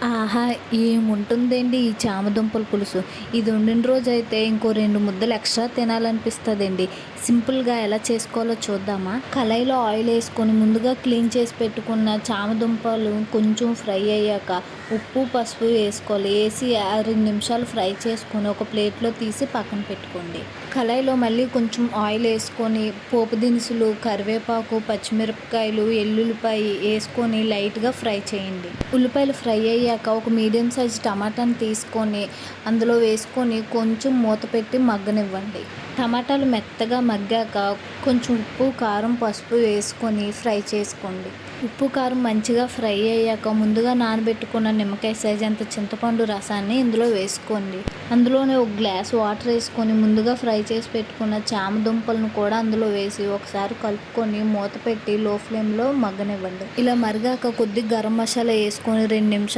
ఆహా! ఏముంటుందండి ఈ చామదుంపల పులుసు. ఇది వండిన రోజైతే ఇంకో 2 ముద్దలు ఎక్స్‌ట్రా తినాలనిపిస్తదండి. సింపుల్‌గా ఎలా చేసుకోవాలో చూద్దామా? కళాయిలో ఆయిల్ ఏసుకొని ముందుగా క్లీన్ చేసి పెట్టుకున్న చామదుంపలు కొంచెం ఫ్రై అయ్యాక ఉప్పు, పసుపు వేసుకోవాలి. ఏసి 2 నిమిషాలు ఫ్రై చేసుకొని ఒక ప్లేట్‌లో తీసి పక్కన పెట్టుకోండి. కళాయిలో మళ్ళీ కొంచెం ఆయిల్ ఏసుకొని పోపు దినుసులు, కరివేపాకు, పచ్చిమిరపకాయలు, ఎల్లుల్లిపాయ ఏసుకొని లైట్‌గా ఫ్రై చేయండి. ఉల్లిపాయలు ఫ్రై అయ్యాక ఒక మీడియం సైజ్ టమాటాని తీసుకొని అందులో వేసుకొని కొంచెం మూత పెట్టి మగ్గనివ్వండి. టమాటాలు మెత్తగా మగ్గాక కొంచెం ఉప్పు, కారం, పసుపు వేసుకొని ఫ్రై చేసుకోండి. ఉప్పు, కారం మంచిగా ఫ్రై అయ్యాక ముందుగా నానబెట్టుకున్న నిమ్మకాయ సైజ్ అంత చింతపండు రసాన్ని ఇందులో వేసుకోండి. అందులోనే ఒక గ్లాస్ వాటర్ వేసుకొని ముందుగా ఫ్రై చేసి పెట్టుకున్న చామదుంపలను కూడా అందులో వేసి ఒకసారి కలుపుకొని మూత పెట్టి లో ఫ్లేమ్లో మగ్గనివ్వండి. ఇలా మరిగాక కొద్దిగా గరం మసాలా వేసుకొని 2 నిమిషాలు